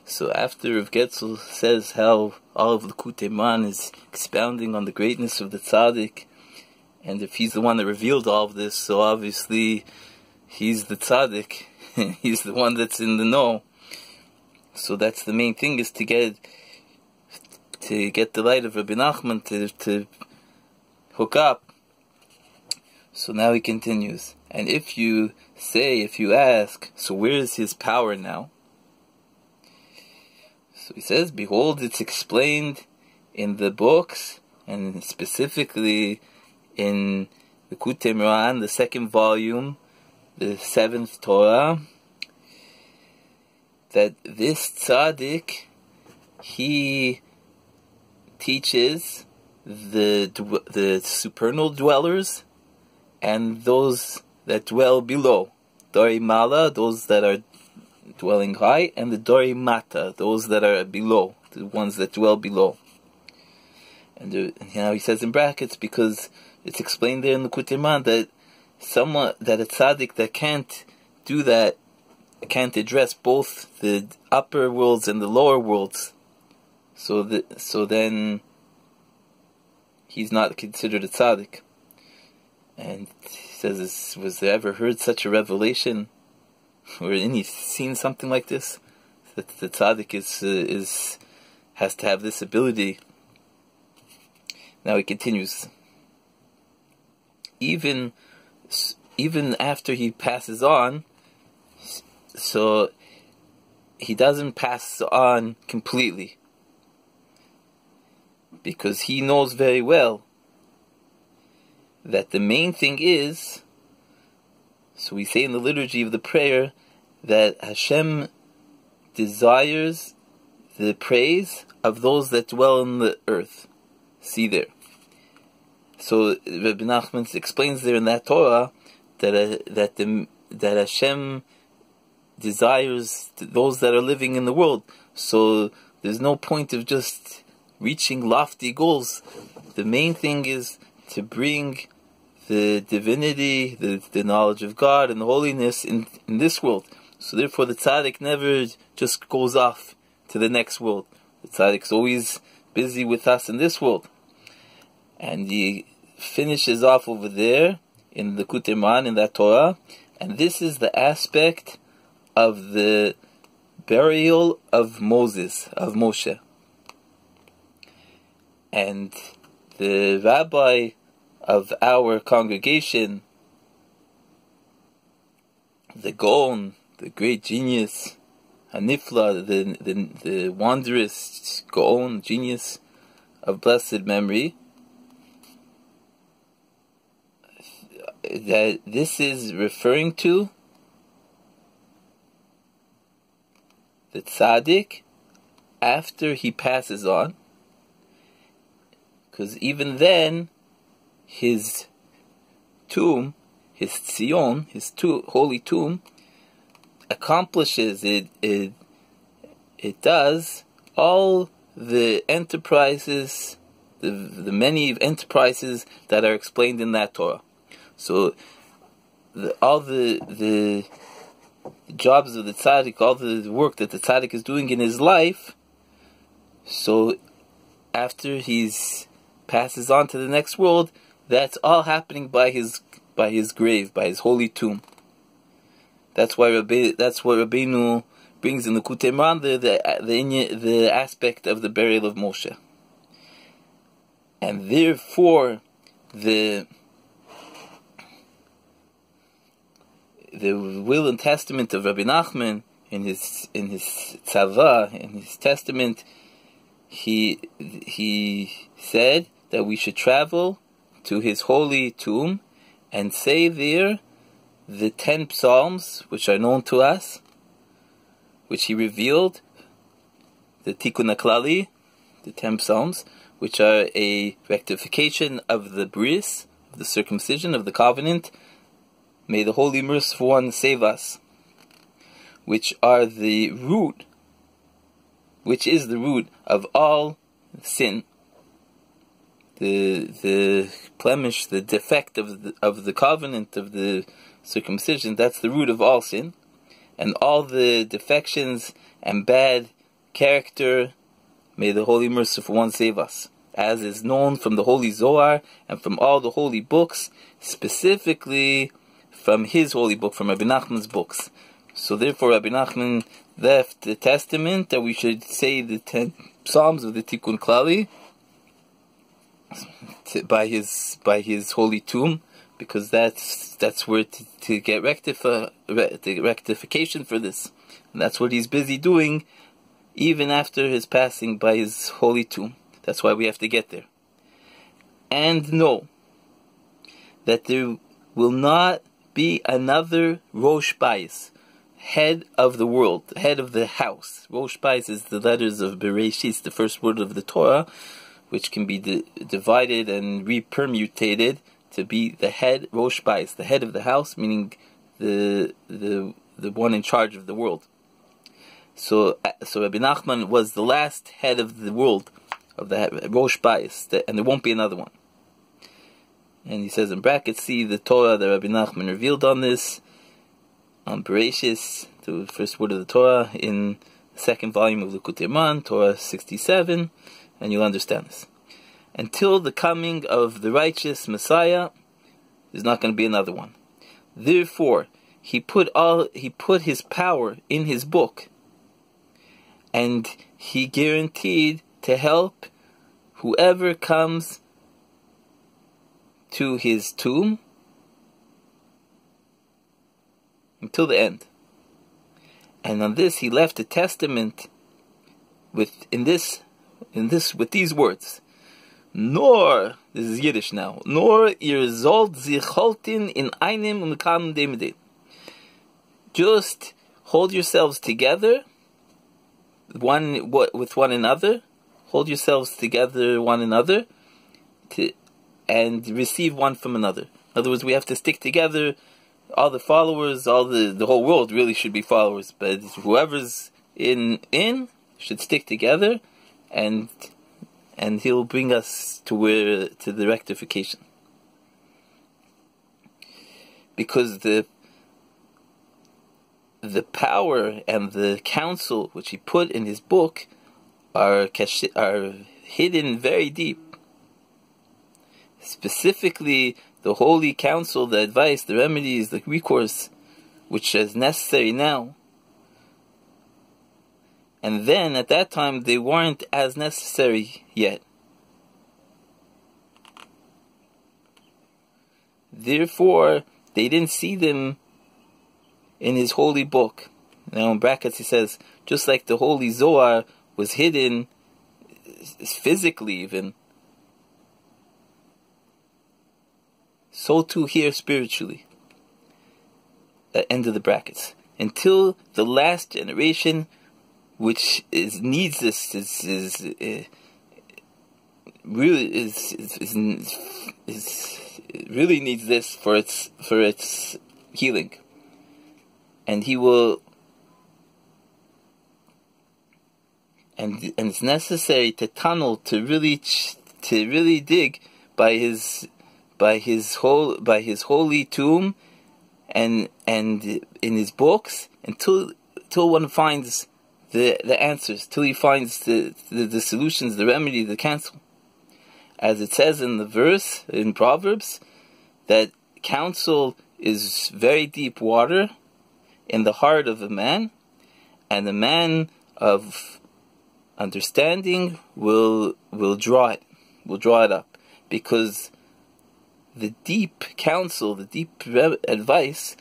So after Reb Getzel says how all of the Likutei Uman is expounding on the greatness of the tzaddik, and if he's the one that revealed all of this, so obviously he's the tzaddik, he's the one that's in the know. So that's the main thing, is to get the light of Rabbi Nachman to hook up. So now he continues, and if you ask, so where is his power now? So he says, behold, it's explained in the books, and specifically in the Likutei Uman, the second volume, the 7th Torah, that this tzaddik, he teaches the supernal dwellers and those that dwell below. Dori Mala, those that are dwelling high, and the Dori Mata, those that are below, the ones that dwell below. And now he says in brackets, because it's explained there in the Likutei Uman that a tzaddik that can't do that, can't address both the upper worlds and the lower worlds, so then he's not considered a tzaddik. And he says, was there ever heard such a revelation, or any seen something like this? That the tzaddik has to have this ability. Now he continues. Even after he passes on, so he doesn't pass on completely, because he knows very well that the main thing is, so we say in the liturgy of the prayer, that Hashem desires the praise of those that dwell in the earth. See there. So Rabbi Nachman explains there in that Torah that Hashem desires those that are living in the world. So there's no point of just reaching lofty goals. The main thing is to bring the divinity, the knowledge of God and the holiness in this world. So therefore the tzaddik never just goes off to the next world. The tzaddik's always busy with us in this world. And he finishes off over there in the Likutei Uman, in that Torah, and this is the aspect of the burial of Moshe. And the rabbi of our congregation, the Gaon, the great genius, Hanifla, the wondrous Gaon, genius of blessed memory, that this is referring to the tzaddik after he passes on, because even then his tomb, his tzion, his holy tomb, accomplishes it does all the enterprises, the many enterprises that are explained in that Torah. So all the jobs of the tzaddik, all the work that the tzaddik is doing in his life, so after he's passes on to the next world, that's all happening by his grave, by his holy tomb. That's what Rabbeinu brings in the Likutei Uman, the aspect of the burial of Moshe. And therefore the will and testament of Rabbi Nachman in his tzava, in his testament, he said that we should travel to his holy tomb and say there the 10 psalms which are known to us, which he revealed, the Tikkun HaKlali, the 10 psalms, which are a rectification of the bris, of the circumcision, of the covenant. May the Holy Merciful One save us, which are the root, which is the root of all sin, the blemish, the defect of the covenant, of the circumcision. That's the root of all sin, and all the defections and bad character. May the Holy Merciful One save us. As is known from the Holy Zohar and from all the holy books, specifically from his holy book, from Rabbi Nachman's books. So therefore Rabbi Nachman left the testament that we should say the 10 Psalms of the Tikkun Klali by his holy tomb, because that's where to get rectification for this. And that's what he's busy doing even after his passing by his holy tomb. That's why we have to get there. And know that there will not be another Rosh Bayis, head of the world, head of the house. Rosh Bayis is the letters of Bereshit, the first word of the Torah, which can be divided and repermutated to be the head, Rosh Bayis, the head of the house, meaning the one in charge of the world. So Rabbi Nachman was the last head of the world, of the Rosh Bayis, and there won't be another one. And he says in brackets, see the Torah that Rabbi Nachman revealed on this, on Bereshis, the first word of the Torah, in the second volume of Likutei Uman, Torah 67, and you'll understand this. Until the coming of the righteous Messiah, there's not going to be another one. Therefore, he put his power in his book, and he guaranteed to help whoever comes to his tomb until the end. And on this he left a testament with these words: Nor, this is Yiddish now, nor ihr sollt sich halten in einem umkam dem. Just hold yourselves together with one another. Hold yourselves together one another and receive one from another. In other words, we have to stick together. All the followers, all the whole world really should be followers, but whoever's in should stick together, and he'll bring us to the rectification. Because the power and the counsel which he put in his book are hidden very deep. Specifically, the holy counsel, the advice, the remedies, the recourse, which is necessary now. And then, at that time, they weren't as necessary yet. Therefore, they didn't see them in his holy book. Now, in brackets, he says, just like the holy Zohar was hidden physically even, so too here spiritually. End of the brackets. Until the last generation, which needs this, really needs this for its healing, and he will, and it's necessary to tunnel to really dig by his holy tomb and in his books until one finds the answers, till he finds the solutions, the remedy, the counsel. As it says in the verse in Proverbs, that counsel is very deep water in the heart of a man, and the man of understanding will draw it up, because the deep counsel, the deep advice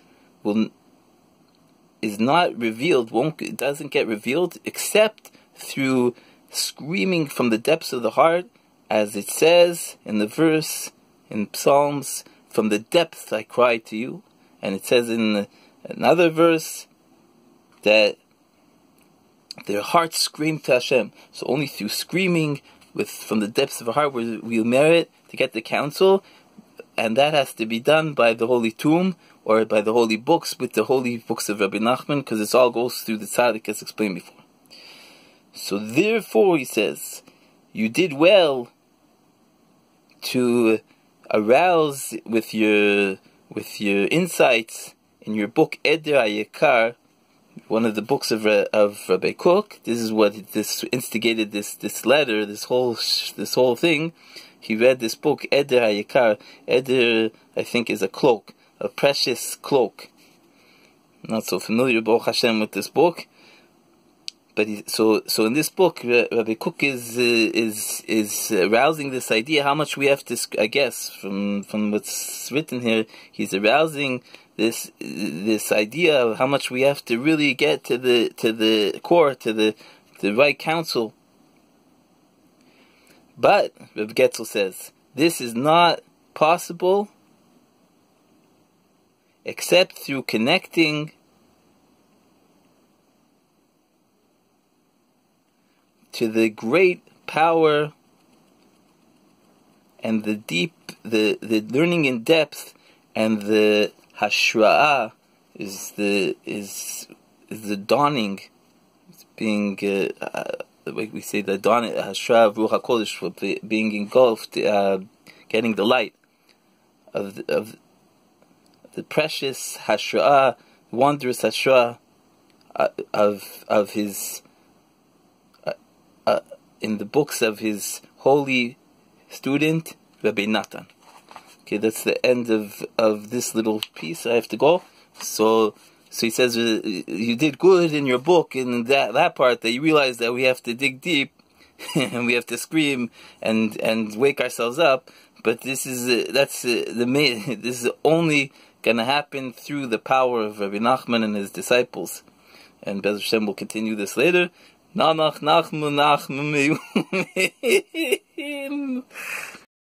is not revealed, doesn't get revealed except through screaming from the depths of the heart, as it says in the verse in Psalms, from the depths I cry to you. And it says in another verse that their hearts scream to Hashem. So only through screaming from the depths of our heart we'll merit to get the counsel, and that has to be done by the holy tomb or by the holy books, with the holy books of Rabbi Nachman, because it all goes through the tzaddik as explained before. So therefore, he says, you did well to arouse with your insights in your book Eder HaYekar, one of the books of Rav Kook. This is what this instigated this letter, this whole thing. He read this book, Eder HaYikar. Eder, I think, is a cloak, a precious cloak. I'm not so familiar, Baruch Hashem, with this book. But so in this book, Rabbi Kook is arousing this idea how much we have to, I guess, from what's written here, he's arousing this idea of how much we have to really get to the core, to the right counsel. But Reb Getzel says this is not possible except through connecting to the great power and the deep, the learning in depth, and the hashra'ah is the dawning, it's being the way we say the dawning, hashra'ah of Ruach HaKodesh, being engulfed, getting the light of the precious hashra'ah, wondrous hashra'ah of his. In the books of his holy student, Rabbi Natan. Okay, that's the end of this little piece. I have to go. So he says, you did good in your book, in that part, that you realize that we have to dig deep, and we have to scream and wake ourselves up. But this is this is only going to happen through the power of Rabbi Nachman and his disciples. And Be'ez Hashem will continue this later. Namach Nachmu Nachmu